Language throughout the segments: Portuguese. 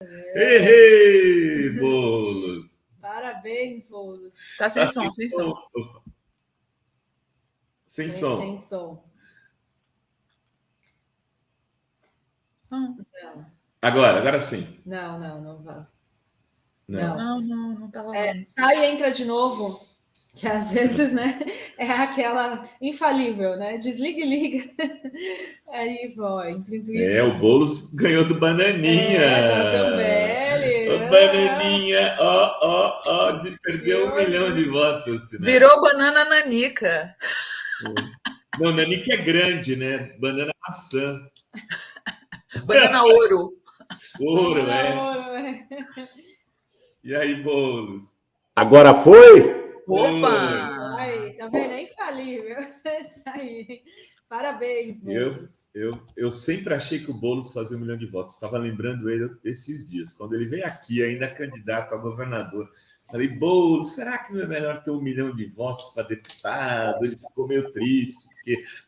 Errei, Boulos! Parabéns, Boulos. Tá sem som, sem som. Sem som. Sem som. Não, Agora sim. Não vai. Não tá rolando. Sai e entra de novo, que às vezes, né, é aquela infalível, né? Desliga e liga. Aí vai. O Boulos ganhou do Bananinha. Da Zambelli. O Bananinha, perdeu 1 milhão de votos. Né? Virou banana nanica. Não, nanica é grande, né? Banana maçã. Banana ouro. Ouro, E aí, Boulos? Agora foi? Opa! Aí, tá vendo? É infalível. Isso aí. Parabéns, Boulos. Eu sempre achei que o Boulos fazia 1 milhão de votos. Estava lembrando ele esses dias, quando ele veio aqui, ainda candidato a governador. Falei, Boulos, será que não é melhor ter 1 milhão de votos para deputado? Ele ficou meio triste,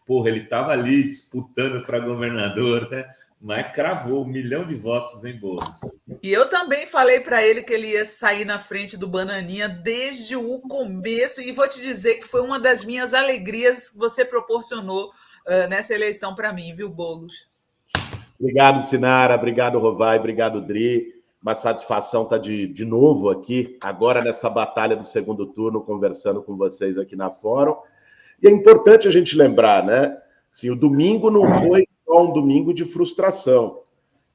porque, ele estava ali disputando para governador, né? Mas cravou 1 milhão de votos em Boulos. E eu também falei para ele que ele ia sair na frente do Bananinha desde o começo, e vou te dizer que foi uma das minhas alegrias que você proporcionou nessa eleição para mim, viu, Boulos? Obrigado, Sinara, obrigado, Rovai, obrigado, Dri. Uma satisfação estar de novo aqui, agora nessa batalha do segundo turno, conversando com vocês aqui na Fórum. E é importante a gente lembrar, né? Assim, o domingo não foi só um domingo de frustração.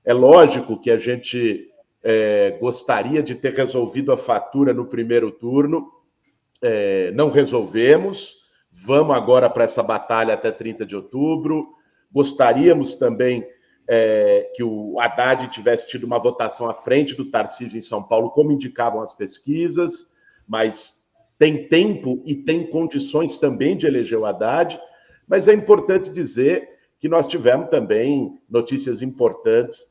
É lógico que a gente gostaria de ter resolvido a fatura no primeiro turno, não resolvemos, vamos agora para essa batalha até 30 de outubro, gostaríamos também que o Haddad tivesse tido uma votação à frente do Tarcísio em São Paulo, como indicavam as pesquisas, mas tem tempo e tem condições também de eleger o Haddad, mas é importante dizer que nós tivemos também notícias importantes,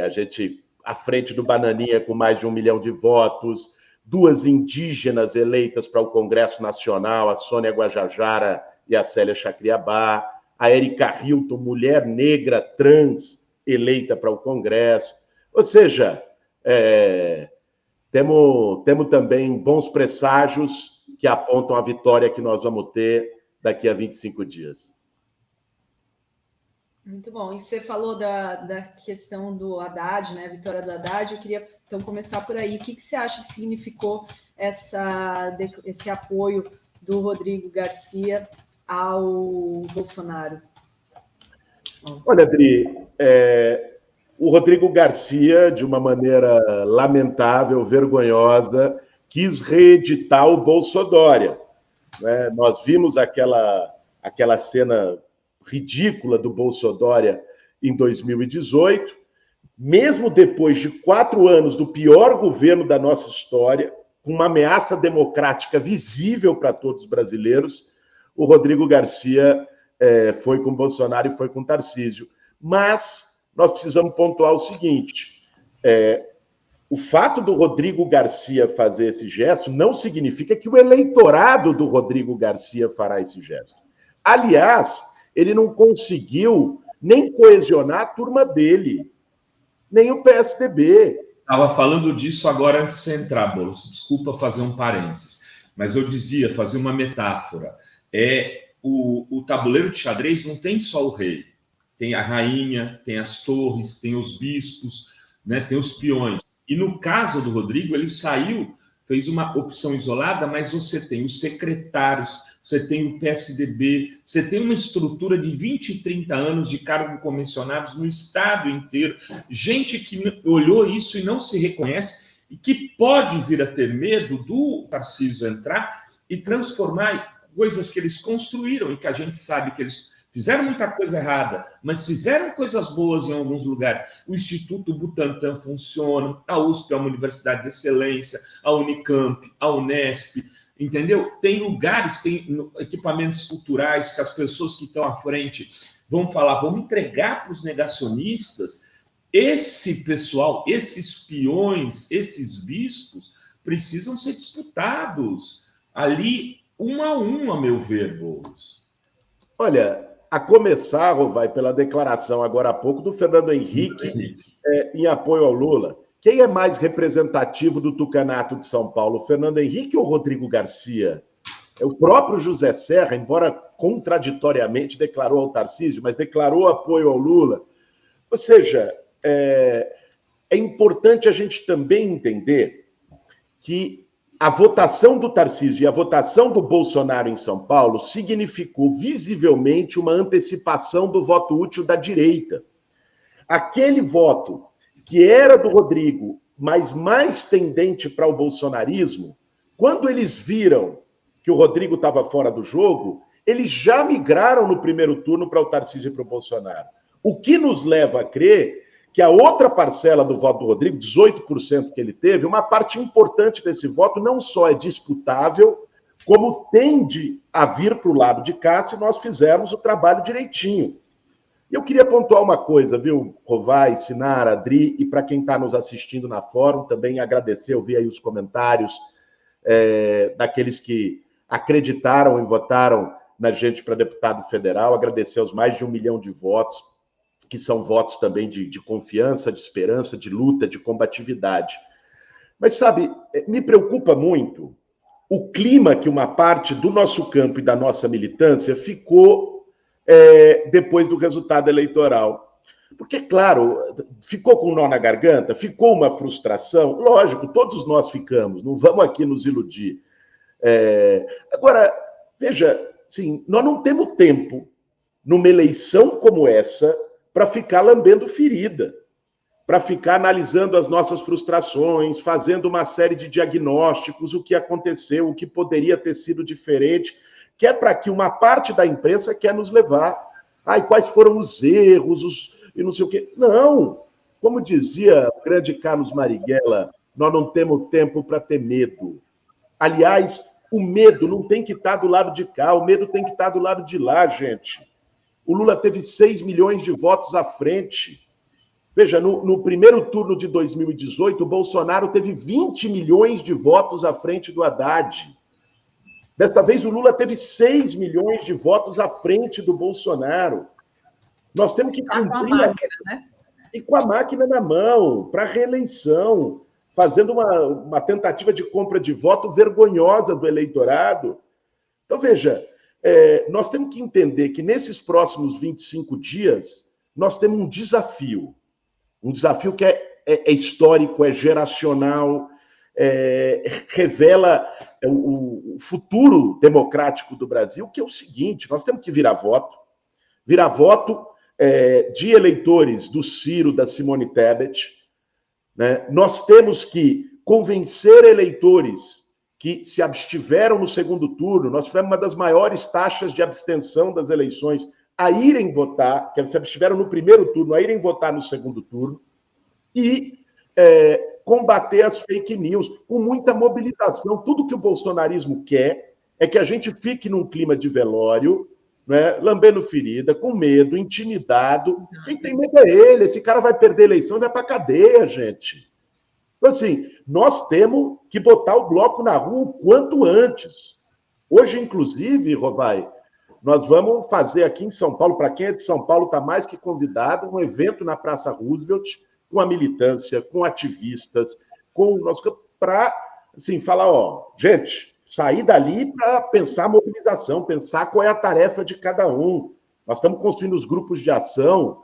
a gente à frente do Bananinha com mais de 1 milhão de votos, 2 indígenas eleitas para o Congresso Nacional, a Sônia Guajajara e a Célia Chacriabá, a Érica Hilton, mulher negra trans, eleita para o Congresso. Ou seja, temos também bons presságios que apontam a vitória que nós vamos ter daqui a 25 dias. Muito bom. E você falou da questão do Haddad, né? A vitória do Haddad. Eu queria, então, começar por aí. O que você acha que significou esse apoio do Rodrigo Garcia ao Bolsonaro? Olha, Adri, o Rodrigo Garcia, de uma maneira lamentável, vergonhosa, quis reeditar o Bolsodória. Né? Nós vimos aquela cena ridícula do Bolsodória em 2018, mesmo depois de 4 anos do pior governo da nossa história, com uma ameaça democrática visível para todos os brasileiros, o Rodrigo Garcia foi com Bolsonaro e foi com Tarcísio. Mas nós precisamos pontuar o seguinte, o fato do Rodrigo Garcia fazer esse gesto não significa que o eleitorado do Rodrigo Garcia fará esse gesto. Aliás, ele não conseguiu nem coesionar a turma dele, nem o PSDB. Estava falando disso agora antes de você entrar, Boulos. Desculpa fazer um parênteses, mas eu dizia, fazer uma metáfora. O tabuleiro de xadrez não tem só o rei. Tem a rainha, tem as torres, tem os bispos, né, tem os peões. E no caso do Rodrigo, ele saiu, fez uma opção isolada, mas você tem os secretários, você tem o PSDB, você tem uma estrutura de 20 e 30 anos de cargos comissionados no estado inteiro, gente que olhou isso e não se reconhece e que pode vir a ter medo do Tarcísio entrar e transformar coisas que eles construíram e que a gente sabe que eles fizeram muita coisa errada, mas fizeram coisas boas em alguns lugares. O Instituto Butantan funciona, a USP é uma universidade de excelência, a Unicamp, a Unesp, entendeu? Tem lugares, tem equipamentos culturais que as pessoas que estão à frente vão falar, vão entregar para os negacionistas. Esse pessoal, esses peões, esses bispos, precisam ser disputados ali, 1 a 1, a meu ver, Boulos. Olha, a começar, Rovai, pela declaração agora há pouco do Fernando Henrique em apoio ao Lula. quem é mais representativo do tucanato de São Paulo, Fernando Henrique ou Rodrigo Garcia? O próprio José Serra, embora contraditoriamente declarou ao Tarcísio, mas declarou apoio ao Lula. Ou seja, é importante a gente também entender que a votação do Tarcísio e a votação do Bolsonaro em São Paulo significou visivelmente uma antecipação do voto útil da direita. Aquele voto que era do Rodrigo, mas mais tendente para o bolsonarismo, quando eles viram que o Rodrigo estava fora do jogo, eles já migraram no primeiro turno para o Tarcísio e para o Bolsonaro. O que nos leva a crer que a outra parcela do voto do Rodrigo, 18% que ele teve, uma parte importante desse voto não só é disputável, como tende a vir para o lado de cá se nós fizermos o trabalho direitinho. Eu queria pontuar uma coisa, viu, Rovai, Sinara, Adri, e para quem está nos assistindo na fórum, também agradecer, eu vi aí os comentários daqueles que acreditaram e votaram na gente para deputado federal, agradecer aos mais de 1 milhão de votos, que são votos também de confiança, de esperança, de luta, de combatividade. Mas, sabe, me preocupa muito o clima que uma parte do nosso campo e da nossa militância ficou depois do resultado eleitoral. Porque, claro, ficou com um nó na garganta, ficou uma frustração, lógico, todos nós ficamos, não vamos aqui nos iludir. Agora, veja, assim, nós não temos tempo, numa eleição como essa, para ficar lambendo ferida, para ficar analisando as nossas frustrações, fazendo uma série de diagnósticos, o que aconteceu, o que poderia ter sido diferente, que é para que uma parte da imprensa quer nos levar. Quais foram os erros, e não sei o quê. Não! Como dizia o grande Carlos Marighella, nós não temos tempo para ter medo. Aliás, o medo não tem que estar do lado de cá, o medo tem que estar do lado de lá, gente. O Lula teve 6 milhões de votos à frente. Veja, no primeiro turno de 2018, o Bolsonaro teve 20 milhões de votos à frente do Haddad. Desta vez, o Lula teve 6 milhões de votos à frente do Bolsonaro. Nós temos que cumprir... Com a máquina, né? E com a máquina na mão, para a reeleição, fazendo uma tentativa de compra de voto vergonhosa do eleitorado. Então, veja... nós temos que entender que nesses próximos 25 dias nós temos um desafio que é histórico, é geracional, revela o futuro democrático do Brasil, que é o seguinte: nós temos que virar voto de eleitores do Ciro, da Simone Tebet, né? Nós temos que convencer eleitores que se abstiveram no segundo turno. Nós tivemos uma das maiores taxas de abstenção das eleições a irem votar, que se abstiveram no primeiro turno, a irem votar no segundo turno, e combater as fake news com muita mobilização. Tudo que o bolsonarismo quer é que a gente fique num clima de velório, né, lambendo ferida, com medo, intimidado. Quem tem medo é ele. Esse cara vai perder a eleição e vai para a cadeia, gente. Então, assim, nós temos que botar o bloco na rua o quanto antes. Hoje, inclusive, Rovai, nós vamos fazer aqui em São Paulo, para quem é de São Paulo, está mais que convidado, um evento na Praça Roosevelt, com a militância, com ativistas, para assim, falar, gente, sair dali para pensar a mobilização, pensar qual é a tarefa de cada um. Nós estamos construindo os grupos de ação,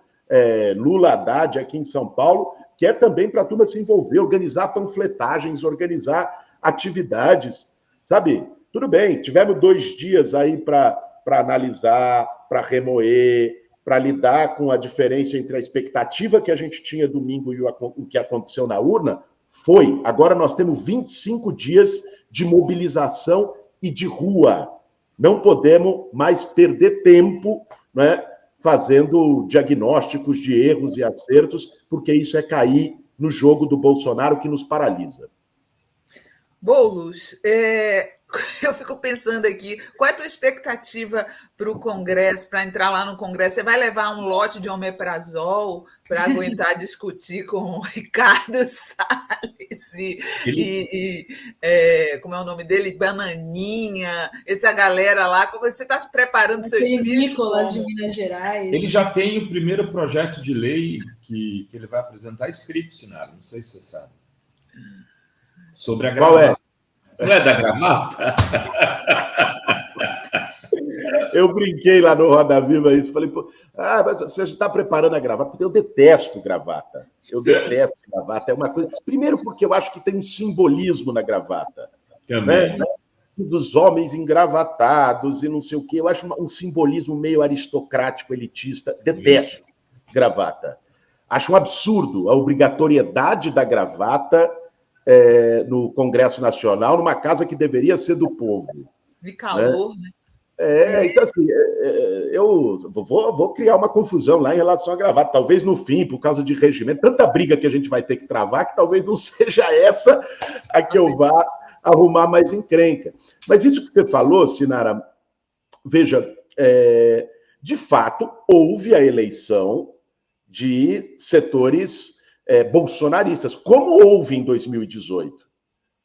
Lula, Haddad, aqui em São Paulo, que é também para a turma se envolver, organizar panfletagens, organizar atividades, sabe? Tudo bem, tivemos 2 dias aí para analisar, para remoer, para lidar com a diferença entre a expectativa que a gente tinha domingo e o que aconteceu na urna. Foi. Agora nós temos 25 dias de mobilização e de rua. Não podemos mais perder tempo, né, fazendo diagnósticos de erros e acertos, porque isso é cair no jogo do Bolsonaro que nos paralisa. Boulos, eu fico pensando aqui, qual é a tua expectativa para o Congresso, para entrar lá no Congresso? Você vai levar um lote de omeprazol para aguentar discutir com o Ricardo Salles como é o nome dele? Bananinha, essa galera lá, como você está preparando o seu espírito? Nicolas de Minas Gerais. Ele já tem o primeiro projeto de lei que ele vai apresentar escrito, Sinara, não sei se você sabe. Sobre a Qual gravata. Não é da gravata? Eu brinquei lá no Roda Viva isso, falei, pô, mas você já está preparando a gravata? Porque eu detesto gravata. Eu detesto gravata. É uma coisa. Primeiro, porque eu acho que tem um simbolismo na gravata. Também. Né? Dos homens engravatados e não sei o quê. Eu acho um simbolismo meio aristocrático, elitista. Detesto gravata. Acho um absurdo a obrigatoriedade da gravata no Congresso Nacional, numa casa que deveria ser do povo. De calor, né? Então, assim, eu vou criar uma confusão lá em relação à gravata. Talvez no fim, por causa de regimento, tanta briga que a gente vai ter que travar, que talvez não seja essa a que eu vá arrumar mais encrenca. Mas isso que você falou, Sinara, veja, de fato, houve a eleição de setores bolsonaristas, como houve em 2018.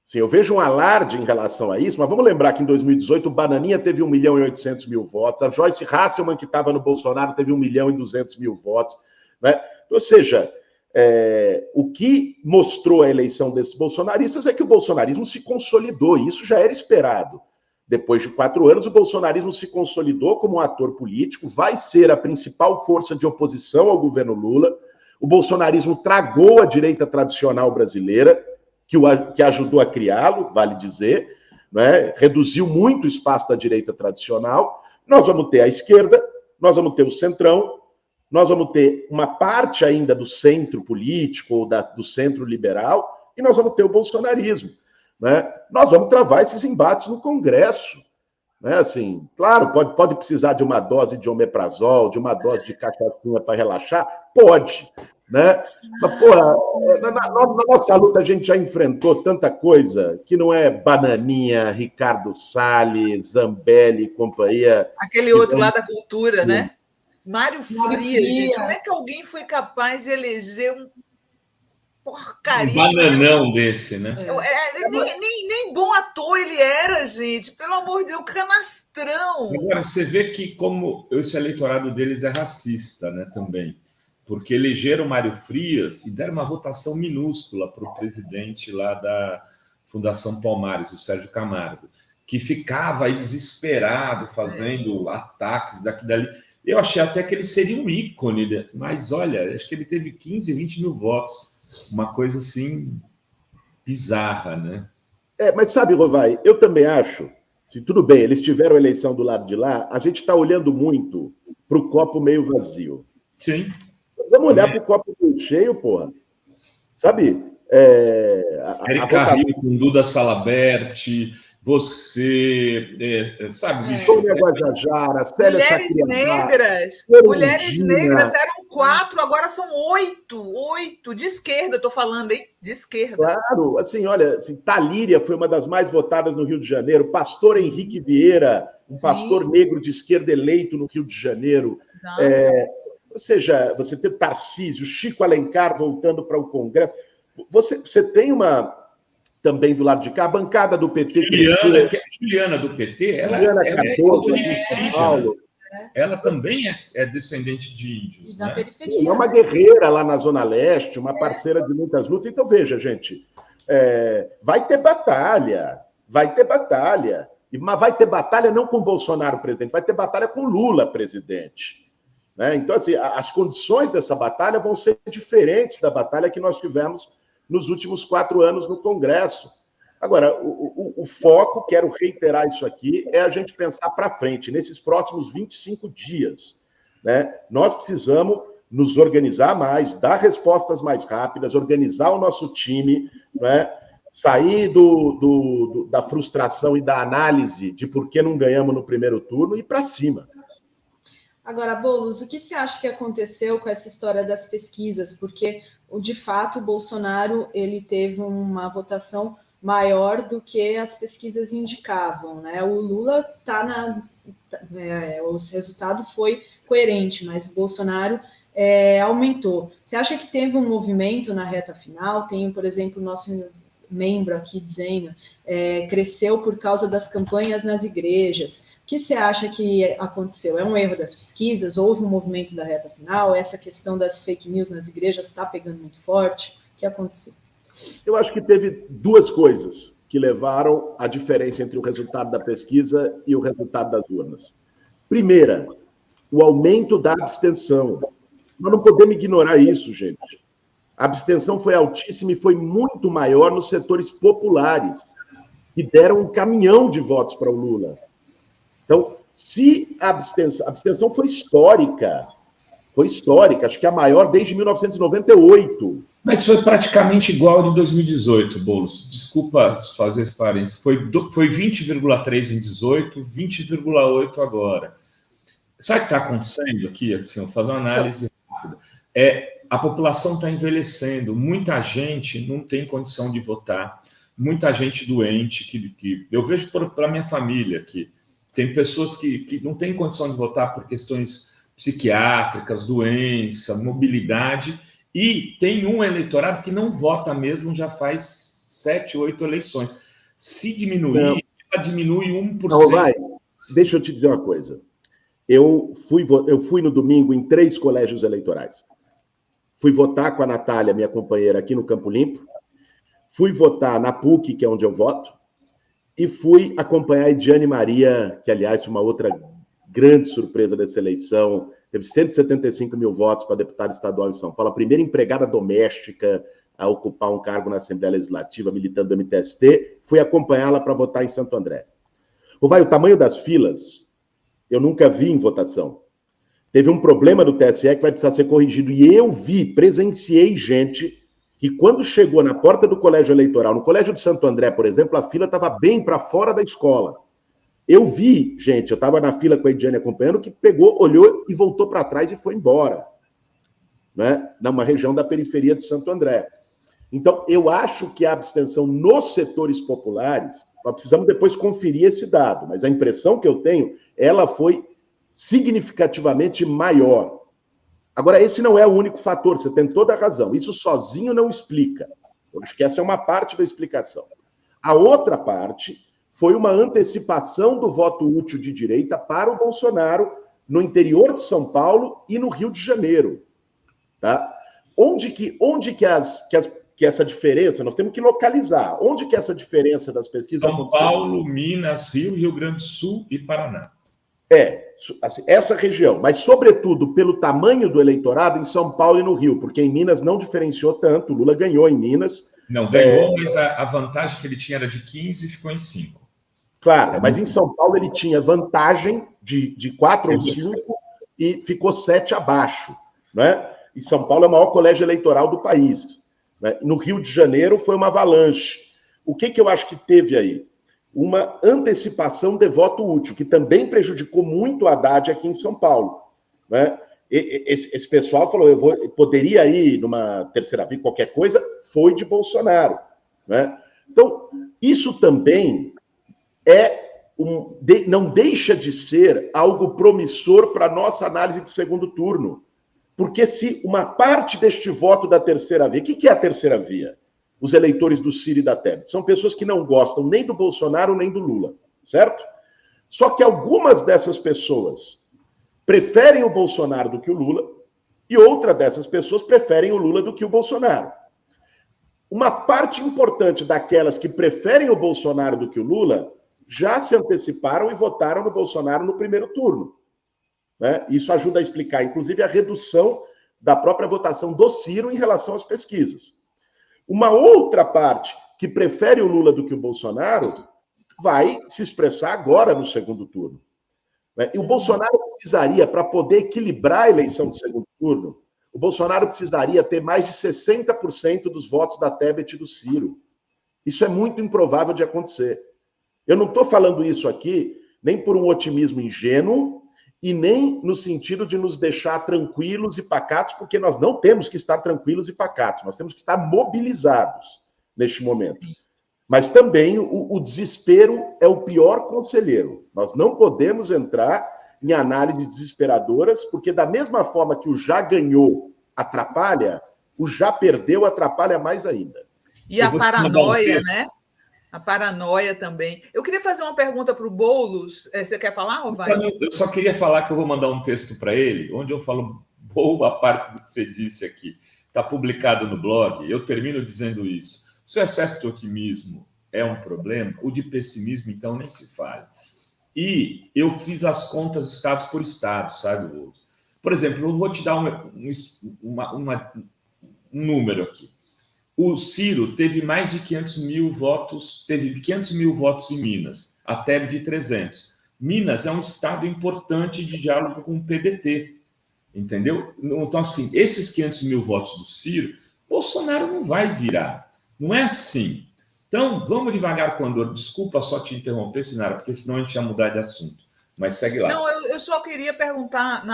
Sim, eu vejo um alarde em relação a isso, mas vamos lembrar que em 2018 o Bananinha teve 1.800.000 votos, a Joyce Hasselman, que estava no Bolsonaro, teve 1.200.000 votos. Né? Ou seja, o que mostrou a eleição desses bolsonaristas é que o bolsonarismo se consolidou, e isso já era esperado. Depois de 4 anos, o bolsonarismo se consolidou como um ator político, vai ser a principal força de oposição ao governo Lula. O bolsonarismo tragou a direita tradicional brasileira, que ajudou a criá-lo, vale dizer, né? Reduziu muito o espaço da direita tradicional. Nós vamos ter a esquerda, nós vamos ter o centrão, nós vamos ter uma parte ainda do centro político, ou do centro liberal, e nós vamos ter o bolsonarismo. Né? Nós vamos travar esses embates no Congresso. Né? Assim, claro, pode precisar de uma dose de omeprazol, de uma dose de cachaçinha para relaxar? Pode. Né? Mas, porra, na nossa luta a gente já enfrentou tanta coisa que não é Bananinha, Ricardo Salles, Zambelli e companhia. Aquele outro lá da cultura, né? Mário Frias, gente. Como é que alguém foi capaz de eleger um porcaria? Um bananão desse, né? Nem bom ator ele era, gente. Pelo amor de Deus, canastrão. Agora, você vê que como esse eleitorado deles é racista, né, também. Porque elegeram Mário Frias e deram uma votação minúscula para o presidente lá da Fundação Palmares, o Sérgio Camargo, que ficava aí desesperado, fazendo ataques daqui e dali. Eu achei até que ele seria um ícone, mas olha, acho que ele teve 15, 20 mil votos. Uma coisa assim, bizarra, né? Mas sabe, Rovai, eu também acho, se tudo bem, eles tiveram a eleição do lado de lá, a gente está olhando muito para o copo meio vazio. Sim. Vamos olhar para o copo meio cheio, porra. Sabe? Érica Rio com Duda Salaberti, você, sabe, bicho? Sônia Guajajara, Célia Mulheres Sacriabá, negras. Mulheres negras eram 4, agora são 8. 8. De esquerda, estou falando, hein? De esquerda. Claro, assim, olha, assim, Talíria foi uma das mais votadas no Rio de Janeiro, pastor Henrique Vieira, um pastor negro de esquerda eleito no Rio de Janeiro. Ou seja, você tem Tarcísio, Chico Alencar voltando para o Congresso. Você tem também do lado de cá, a bancada do PT Juliana do PT, ela é Cardoso, indígena. Ela também é descendente de índios. Da né? periferia. É uma guerreira lá na Zona Leste, uma parceira de muitas lutas. Então, veja, gente, vai ter batalha, mas vai ter batalha não com Bolsonaro presidente, vai ter batalha com Lula presidente. Né? Então, assim, as condições dessa batalha vão ser diferentes da batalha que nós tivemos nos últimos 4 anos no Congresso. Agora, o foco, quero reiterar isso aqui, é a gente pensar para frente, nesses próximos 25 dias. Né? Nós precisamos nos organizar mais, dar respostas mais rápidas, organizar o nosso time, né? Sair da frustração e da análise de por que não ganhamos no primeiro turno e ir para cima. Agora, Boulos, o que você acha que aconteceu com essa história das pesquisas? Porque, de fato, o Bolsonaro ele teve uma votação maior do que as pesquisas indicavam, né? O Lula o resultado foi coerente, mas o Bolsonaro aumentou. Você acha que teve um movimento na reta final? Tem, por exemplo, o nosso membro aqui dizendo cresceu por causa das campanhas nas igrejas. O que você acha que aconteceu? É um erro das pesquisas? Houve um movimento da reta final? Essa questão das fake news nas igrejas está pegando muito forte? O que aconteceu? Eu acho que teve duas coisas que levaram à diferença entre o resultado da pesquisa e o resultado das urnas. Primeira, o aumento da abstenção. Nós não podemos ignorar isso, gente. A abstenção foi altíssima e foi muito maior nos setores populares, que deram um caminhão de votos para o Lula. Então, se a abstenção foi histórica, acho que a maior desde 1998. Mas foi praticamente igual a de 2018, Boulos. Desculpa fazer esse parênteses. Foi 20,3 em 18, 20,8 agora. Sabe o que está acontecendo aqui? Assim, vou fazer uma análise rápida. A população está envelhecendo. Muita gente não tem condição de votar. Muita gente doente. Que eu vejo para a minha família aqui. Tem pessoas que não têm condição de votar por questões psiquiátricas, doença, mobilidade, e tem um eleitorado que não vota mesmo já faz 7, 8 eleições. Se diminuir, ela diminui 1%. Não, vai. Deixa eu te dizer uma coisa. Eu fui no domingo em 3 colégios eleitorais. Fui votar com a Natália, minha companheira, aqui no Campo Limpo. Fui votar na PUC, que é onde eu voto. E fui acompanhar a Ediane Maria, que, aliás, foi uma outra grande surpresa dessa eleição. Teve 175 mil votos para deputada estadual em São Paulo. A primeira empregada doméstica a ocupar um cargo na Assembleia Legislativa, militando do MTST. Fui acompanhá-la para votar em Santo André. O tamanho das filas, eu nunca vi em votação. Teve um problema do TSE que vai precisar ser corrigido. E eu presenciei gente que quando chegou na porta do colégio eleitoral, no colégio de Santo André, por exemplo, a fila estava bem para fora da escola. Eu vi, gente, eu estava na fila com a Ediane acompanhando, que pegou, olhou e voltou para trás e foi embora, né? Numa região da periferia de Santo André. Então, eu acho que a abstenção nos setores populares, nós precisamos depois conferir esse dado, mas a impressão que eu tenho, ela foi significativamente maior. Agora, esse não é o único fator, você tem toda a razão. Isso sozinho não explica. Eu acho que essa é uma parte da explicação. A outra parte foi uma antecipação do voto útil de direita para o Bolsonaro no interior de São Paulo e no Rio de Janeiro. Tá? Onde que essa diferença, nós temos que localizar. Onde que essa diferença das pesquisas São Paulo, Minas, Rio Grande do Sul e Paraná. Assim, essa região, mas sobretudo pelo tamanho do eleitorado em São Paulo e no Rio, porque em Minas não diferenciou tanto, o Lula ganhou em Minas. Não, ganhou, mas a vantagem que ele tinha era de 15 e ficou em 5. Claro, mas em São Paulo ele tinha vantagem de 4 ou 5 e ficou 7 abaixo, né? E São Paulo é o maior colégio eleitoral do país, né? No Rio de Janeiro foi uma avalanche. O que eu acho que teve aí? Uma antecipação de voto útil, que também prejudicou muito a Haddad aqui em São Paulo, né? Esse pessoal falou, poderia ir numa terceira via, qualquer coisa, foi de Bolsonaro, né? Então, isso também não deixa de ser algo promissor para a nossa análise de segundo turno, porque se uma parte deste voto da terceira via, o que é a terceira via? Os eleitores do Ciro e da Tebet. São pessoas que não gostam nem do Bolsonaro nem do Lula, certo? Só que algumas dessas pessoas preferem o Bolsonaro do que o Lula e outra dessas pessoas preferem o Lula do que o Bolsonaro. Uma parte importante daquelas que preferem o Bolsonaro do que o Lula já se anteciparam e votaram no Bolsonaro no primeiro turno, né? Isso ajuda a explicar, inclusive, a redução da própria votação do Ciro em relação às pesquisas. Uma outra parte que prefere o Lula do que o Bolsonaro vai se expressar agora no segundo turno, né? E o Bolsonaro precisaria, para poder equilibrar a eleição do segundo turno, o Bolsonaro precisaria ter mais de 60% dos votos da Tebet e do Ciro. Isso é muito improvável de acontecer. Eu não estou falando isso aqui nem por um otimismo ingênuo e nem no sentido de nos deixar tranquilos e pacatos, porque nós não temos que estar tranquilos e pacatos, nós temos que estar mobilizados neste momento. Mas também o desespero é o pior conselheiro. Nós não podemos entrar em análises desesperadoras, porque da mesma forma que o já ganhou atrapalha, o já perdeu atrapalha mais ainda. E a paranoia, né? A paranoia também. Eu queria fazer uma pergunta para o Boulos. Você quer falar, Rovai? Eu só queria falar que eu vou mandar um texto para ele, onde eu falo boa parte do que você disse aqui. Está publicado no blog. Eu termino dizendo isso. Se o excesso de otimismo é um problema, o de pessimismo, então, nem se fale. E eu fiz as contas estado por estado, sabe, Boulos? Por exemplo, eu vou te dar um número aqui. O Ciro teve mais de 500 mil votos, teve 500 mil votos em Minas, a Tebet de 300. Minas é um estado importante de diálogo com o PDT, entendeu? Então, assim, esses 500 mil votos do Ciro, Bolsonaro não vai virar. Não é assim. Então, vamos devagar com a Andor. Desculpa só te interromper, Sinara, porque senão a gente ia mudar de assunto. Mas segue lá. Não, eu só queria perguntar,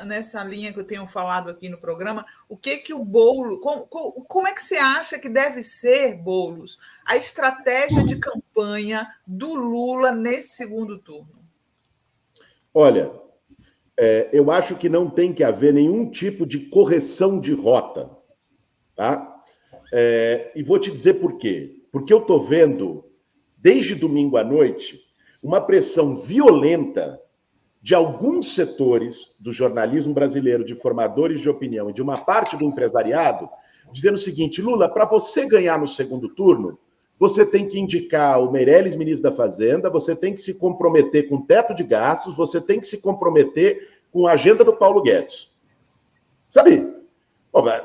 nessa linha que eu tenho falado aqui no programa, o que o Boulos... Como é que você acha que deve ser, Boulos, a estratégia de campanha do Lula nesse segundo turno? Olha, eu acho que não tem que haver nenhum tipo de correção de rota, tá? E vou te dizer por quê. Porque eu estou vendo, desde domingo à noite, uma pressão violenta de alguns setores do jornalismo brasileiro, de formadores de opinião e de uma parte do empresariado, dizendo o seguinte: Lula, para você ganhar no segundo turno, você tem que indicar o Meirelles, ministro da Fazenda, você tem que se comprometer com o teto de gastos, você tem que se comprometer com a agenda do Paulo Guedes. Sabe?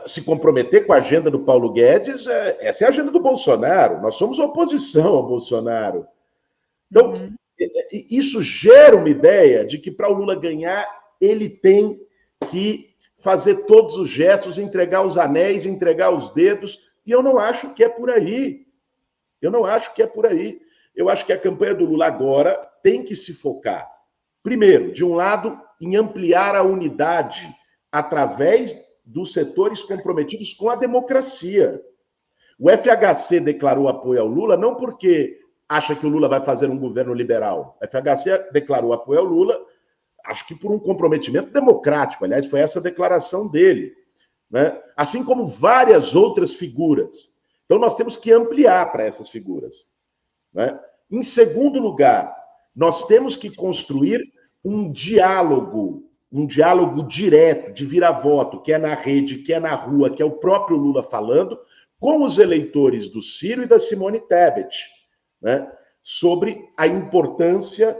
Se comprometer com a agenda do Paulo Guedes, essa é a agenda do Bolsonaro. Nós somos oposição ao Bolsonaro. Então, isso gera uma ideia de que para o Lula ganhar, ele tem que fazer todos os gestos, entregar os anéis, entregar os dedos, e eu não acho que é por aí. Eu acho que a campanha do Lula agora tem que se focar, primeiro, de um lado, em ampliar a unidade através dos setores comprometidos com a democracia. O FHC declarou apoio ao Lula não porque acha que o Lula vai fazer um governo liberal. A FHC declarou apoio ao Lula, acho que por um comprometimento democrático. Aliás, foi essa a declaração dele, né? Assim como várias outras figuras. Então, nós temos que ampliar para essas figuras, né? Em segundo lugar, nós temos que construir um diálogo direto, de vira-voto, que é na rede, que é na rua, que é o próprio Lula falando, com os eleitores do Ciro e da Simone Tebet, né, sobre a importância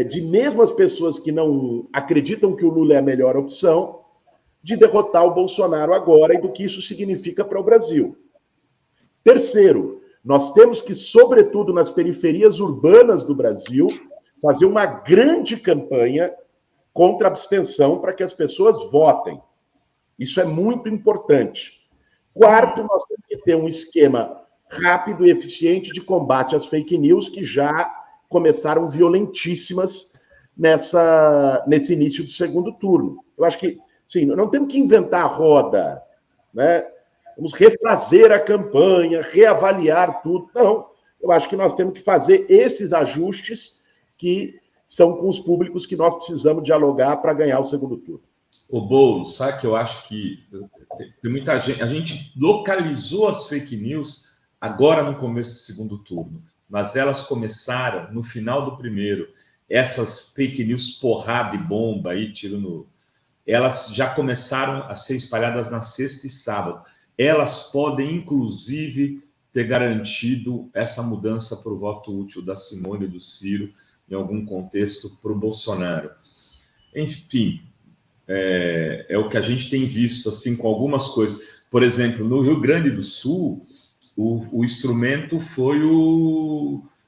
de mesmo as pessoas que não acreditam que o Lula é a melhor opção, de derrotar o Bolsonaro agora e do que isso significa para o Brasil. Terceiro, nós temos que, sobretudo nas periferias urbanas do Brasil, fazer uma grande campanha contra a abstenção para que as pessoas votem. Isso é muito importante. Quarto, nós temos que ter um esquema rápido e eficiente de combate às fake news, que já começaram violentíssimas nesse início do segundo turno. Eu acho que, sim, não temos que inventar a roda, né? Vamos refazer a campanha, reavaliar tudo. Não, eu acho que nós temos que fazer esses ajustes que são com os públicos que nós precisamos dialogar para ganhar o segundo turno. O Boulos, sabe que eu acho que tem muita gente... A gente localizou as fake news agora no começo do segundo turno, mas elas começaram no final do primeiro. Essas fake news porrada e bomba aí, tiro no... Elas já começaram a ser espalhadas na sexta e sábado. Elas podem, inclusive, ter garantido essa mudança para o voto útil da Simone e do Ciro, em algum contexto, para o Bolsonaro. Enfim, é o que a gente tem visto, assim, com algumas coisas. Por exemplo, no Rio Grande do Sul, o instrumento foi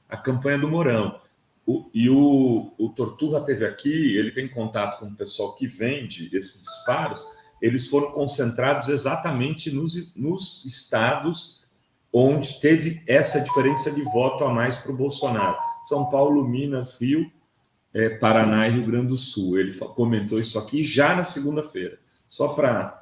a campanha do Mourão. O Torturra esteve aqui, ele tem contato com o pessoal que vende esses disparos, eles foram concentrados exatamente nos estados onde teve essa diferença de voto a mais para o Bolsonaro. São Paulo, Minas, Rio, Paraná e Rio Grande do Sul. Ele comentou isso aqui já na segunda-feira. Só para...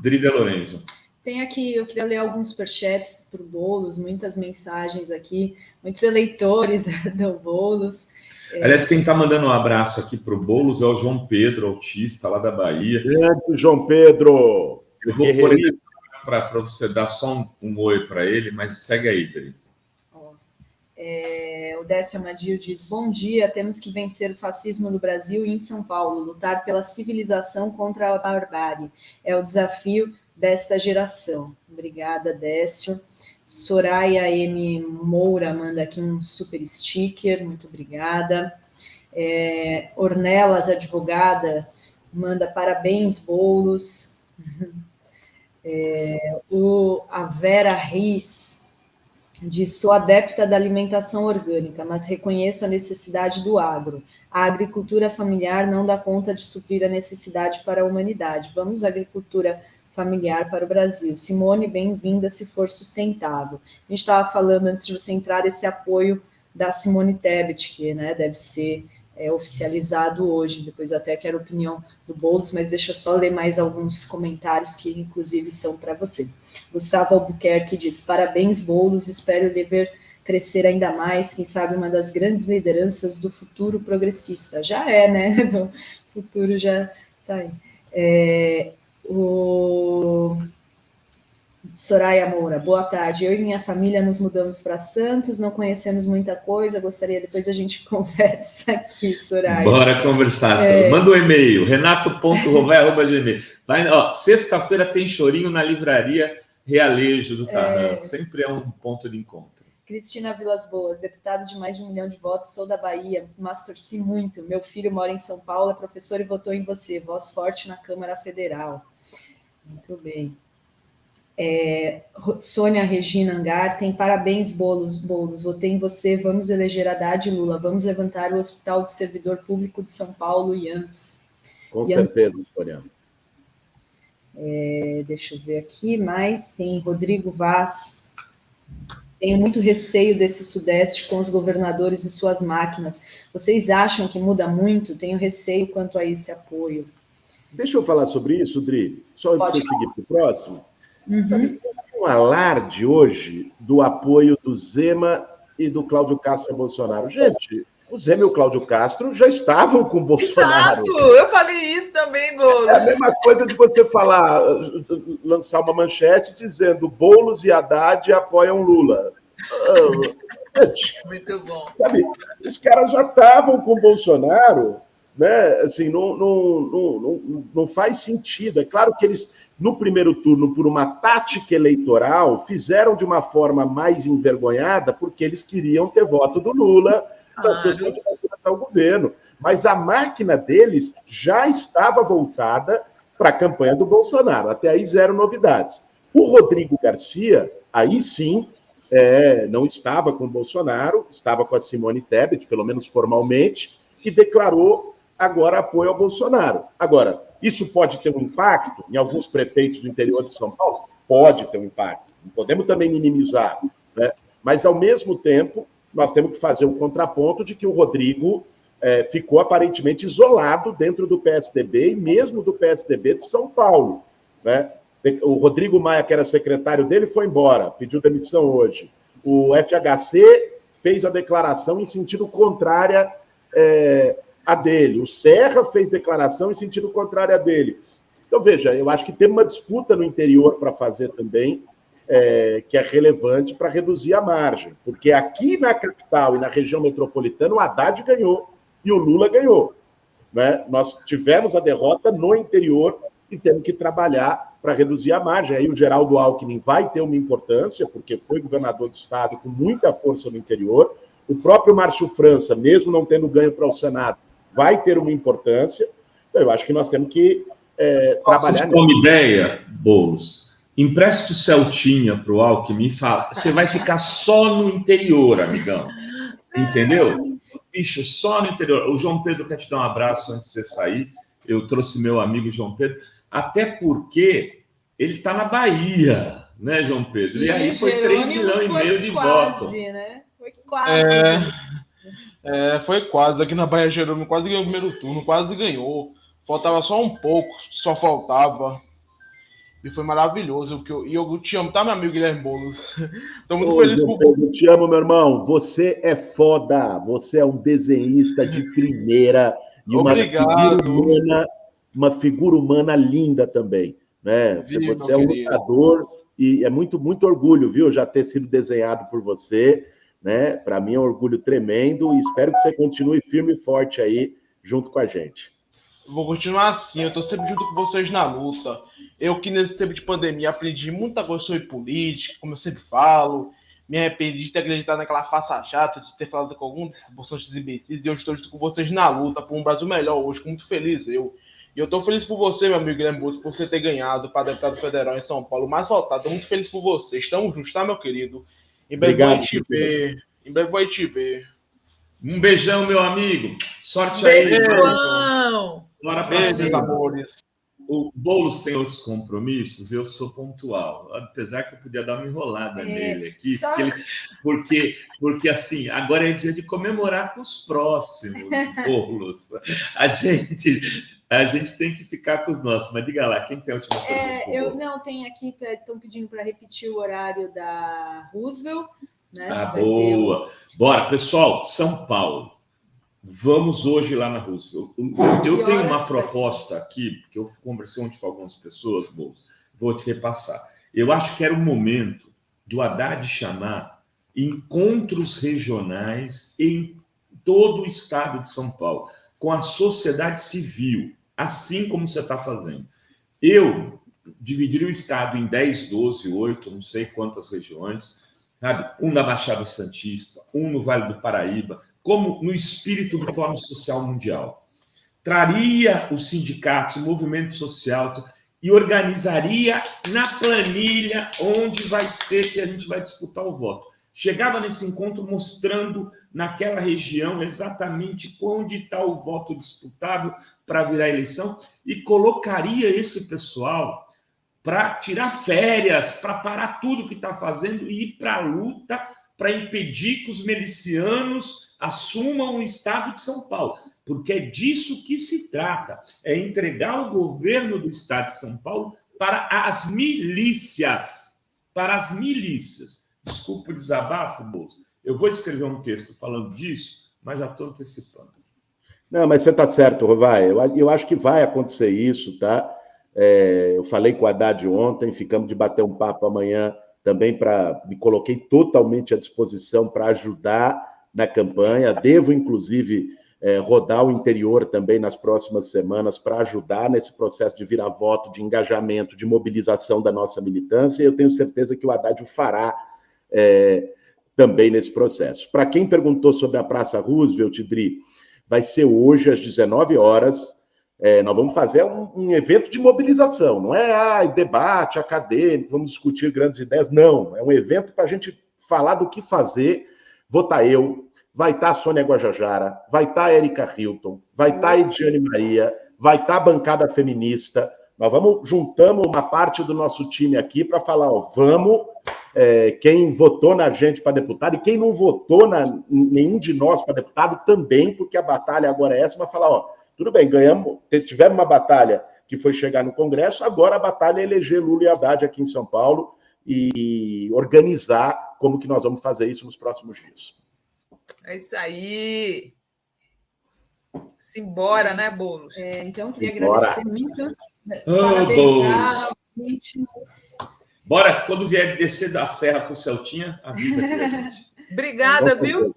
Drida Lorenzo. Tem aqui, eu queria ler alguns superchats para o Boulos, muitas mensagens aqui, muitos eleitores do Boulos. Aliás, quem está mandando um abraço aqui para o Boulos é o João Pedro, autista, lá da Bahia. João Pedro! Eu vou por ele para você dar só um oi para ele, mas segue aí, Dri. O Décio Amadio diz: bom dia, temos que vencer o fascismo no Brasil e em São Paulo, lutar pela civilização contra a barbárie. É o desafio desta geração. Obrigada, Décio. Soraya M. Moura manda aqui um super sticker, muito obrigada. Ornelas, advogada, manda parabéns, Boulos. A Vera Riz diz: sou adepta da alimentação orgânica, mas reconheço a necessidade do agro. A agricultura familiar não dá conta de suprir a necessidade para a humanidade. Vamos à agricultura familiar para o Brasil. Simone, bem-vinda se for sustentável. A gente estava falando, antes de você entrar, desse apoio da Simone Tebet, que, né, deve ser oficializado hoje. Depois até quero a opinião do Boulos, mas deixa eu só ler mais alguns comentários que, inclusive, são para você. Gustavo Albuquerque diz: parabéns, Boulos, espero lhe ver crescer ainda mais, quem sabe uma das grandes lideranças do futuro progressista. Já é, né? O futuro já está aí. O Soraya Moura, boa tarde. Eu e minha família nos mudamos para Santos, não conhecemos muita coisa, gostaria, depois a gente conversa aqui, Soraya. Bora conversar. Manda um e-mail, renato.rovai@gmail. Sexta-feira tem chorinho na livraria Realejo do Tarran. Sempre é um ponto de encontro. Cristina Vilas Boas, deputada de mais de 1 milhão de votos, sou da Bahia, mas torci muito. Meu filho mora em São Paulo, é professor e votou em você. Voz forte na Câmara Federal. Muito bem. Sônia Regina Angar tem: parabéns, Boulos, votei em você, vamos eleger Haddad e Lula, vamos levantar o Hospital do Servidor Público de São Paulo, IAMPS. Com certeza, Sônia. Deixa eu ver aqui, mais tem Rodrigo Vaz. Tenho muito receio desse Sudeste com os governadores e suas máquinas. Vocês acham que muda muito? Tenho receio quanto a esse apoio. Deixa eu falar sobre isso, Dri, só antes de você seguir para o próximo. Sabe, tem um alarde hoje do apoio do Zema e do Cláudio Castro a Bolsonaro. Gente, o Zema e o Cláudio Castro já estavam com o Bolsonaro. Exato, eu falei isso também, Boulos. É a mesma coisa de você falar, lançar uma manchete dizendo Boulos e Haddad apoiam Lula. Gente, muito bom. Sabe, os caras já estavam com o Bolsonaro, né? Assim, não faz sentido. É claro que eles, no primeiro turno, por uma tática eleitoral, fizeram de uma forma mais envergonhada, porque eles queriam ter voto do Lula das suas candidaturas ao governo. Mas a máquina deles já estava voltada para a campanha do Bolsonaro. Até aí, zero novidades. O Rodrigo Garcia, aí sim, não estava com o Bolsonaro, estava com a Simone Tebet, pelo menos formalmente, e declarou agora apoio ao Bolsonaro. Agora, isso pode ter um impacto em alguns prefeitos do interior de São Paulo? Pode ter um impacto. Não podemos também minimizar, né? Mas, ao mesmo tempo, nós temos que fazer um contraponto de que o Rodrigo ficou aparentemente isolado dentro do PSDB e mesmo do PSDB de São Paulo, né? O Rodrigo Maia, que era secretário dele, foi embora, pediu demissão hoje. O FHC fez a declaração em sentido contrário a dele. O Serra fez declaração em sentido contrário a dele. Então, veja, eu acho que tem uma disputa no interior para fazer também, que é relevante para reduzir a margem. Porque aqui na capital e na região metropolitana, o Haddad ganhou e o Lula ganhou, né? Nós tivemos a derrota no interior e temos que trabalhar para reduzir a margem. Aí o Geraldo Alckmin vai ter uma importância, porque foi governador do estado com muita força no interior. O próprio Márcio França, mesmo não tendo ganho para o Senado, vai ter uma importância. Então, eu acho que nós temos que trabalhar nisso. Uma ideia, Boulos. Empreste o Celtinha para o Alckmin e fala: você vai ficar só no interior, amigão. Entendeu? Bicho, só no interior. O João Pedro quer te dar um abraço antes de você sair. Eu trouxe meu amigo João Pedro. Até porque ele está na Bahia, né, João Pedro? E aí foi 3,5 milhões de votos. Né? Foi quase. Foi quase. Aqui na Bahia, Jerônimo quase ganhou o primeiro turno, quase ganhou. Faltava só um pouco, só faltava. E foi maravilhoso. E eu te amo, tá, meu amigo Guilherme Boulos? Estou muito feliz por você. Eu te amo, meu irmão. Você é foda. Você é um desenhista de primeira. E uma figura humana linda também, né? Você é um lutador e é muito, muito orgulho, viu? Já ter sido desenhado por você. né? Para mim é um orgulho tremendo e espero que você continue firme e forte aí junto com a gente. Vou continuar assim, eu tô sempre junto com vocês na luta. Eu que nesse tempo de pandemia aprendi muita coisa sobre política, como eu sempre falo. Me arrependi de ter acreditado naquela farsa chata, de ter falado com alguns desses bolsões imbecis, e eu estou junto com vocês na luta por um Brasil melhor hoje, muito feliz eu. E eu estou feliz por você, meu amigo Guilherme Boulos, por você ter ganhado para deputado federal em São Paulo, mais votado. Estou muito feliz por você. Estamos juntos, tá, meu querido? Em breve vou te ver. Em breve vou te ver. Um beijão, meu amigo. Sorte Beijo, aí. João. Bora pra Beijos, cima. amores. O Boulos tem outros compromissos, eu sou pontual. Apesar que eu podia dar uma enrolada nele aqui, só- porque assim, agora é dia de comemorar com os próximos, Boulos. A gente tem que ficar com os nossos. Mas diga lá, quem tem a última pergunta? Eu não tenho aqui, estão pedindo para repetir o horário da Roosevelt, né? Ah, boa. Bora, pessoal, São Paulo. Vamos hoje lá na Roosevelt. Eu tenho uma proposta aqui, porque eu conversei ontem com algumas pessoas, Boulos, vou te repassar. Eu acho que era o momento do Haddad chamar encontros regionais em todo o estado de São Paulo, com a sociedade civil, assim como você está fazendo. Eu dividiria o estado em 10, 12, 8, não sei quantas regiões, sabe? Um na Baixada Santista, um no Vale do Paraíba, como no espírito do Fórum Social Mundial. Traria os sindicatos, o movimento social e organizaria na planilha onde vai ser que a gente vai disputar o voto. Chegava nesse encontro mostrando naquela região exatamente onde está o voto disputável para virar eleição e colocaria esse pessoal para tirar férias, para parar tudo que está fazendo e ir para a luta para impedir que os milicianos assumam o estado de São Paulo. Porque é disso que se trata, é entregar o governo do estado de São Paulo para as milícias. Para as milícias. Desculpa o desabafo, Boulos. Eu vou escrever um texto falando disso, mas já estou antecipando. Não, mas você está certo, Rovai. Eu acho que vai acontecer isso, tá? Eu falei com o Haddad ontem, ficamos de bater um papo amanhã também, me coloquei totalmente à disposição para ajudar na campanha. Devo, inclusive, rodar o interior também nas próximas semanas para ajudar nesse processo de virar-voto, de engajamento, de mobilização da nossa militância. E eu tenho certeza que o Haddad o fará também nesse processo. Para quem perguntou sobre a Praça Roosevelt, Dri, vai ser hoje às 19 horas. Nós vamos fazer um evento de mobilização, não é debate acadêmico, vamos discutir grandes ideias, não. É um evento para a gente falar do que fazer. Vou estar eu, vai estar a Sônia Guajajara, vai estar a Érica Hilton, vai estar a Ediane Maria, vai estar a bancada feminista. Nós juntamos uma parte do nosso time aqui para falar, vamos, quem votou na gente para deputado e quem não votou nenhum de nós para deputado também, porque a batalha agora é essa, mas falar, tudo bem, ganhamos, tivemos uma batalha que foi chegar no Congresso, agora a batalha é eleger Lula e Haddad aqui em São Paulo e organizar como que nós vamos fazer isso nos próximos dias. É isso aí. Simbora, né, Boulos? Então, eu queria agradecer muito. Boulos. Bora, quando vier descer da serra com o Celtinha, avisa aqui a gente. Obrigada, viu?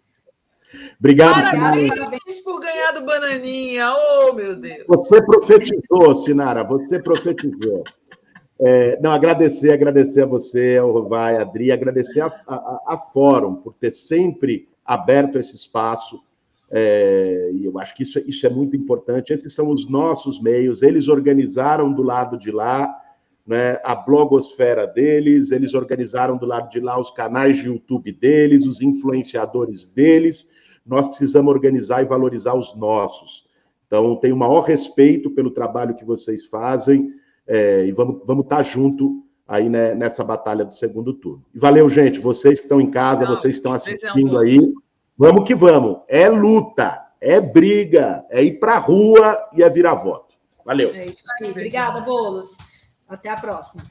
Obrigado, parabéns por ganhar do Bananinha. Oh, meu Deus. Você profetizou, Sinara, você profetizou. Agradecer a você, ao Rovai, a Adri, agradecer a Fórum por ter sempre aberto esse espaço. E eu acho que isso é muito importante. Esses são os nossos meios, eles organizaram do lado de lá, né, a blogosfera deles, eles organizaram do lado de lá os canais de YouTube deles, os influenciadores deles. Nós precisamos organizar e valorizar os nossos. Então, tenho o maior respeito pelo trabalho que vocês fazem e vamos estar junto aí, né, nessa batalha do segundo turno. E valeu, gente, vocês que estão em casa, vocês que estão assistindo aí, vamos que vamos. É luta, é briga, é ir para a rua e é virar voto. Valeu. É isso aí. Obrigada, Boulos. Até a próxima.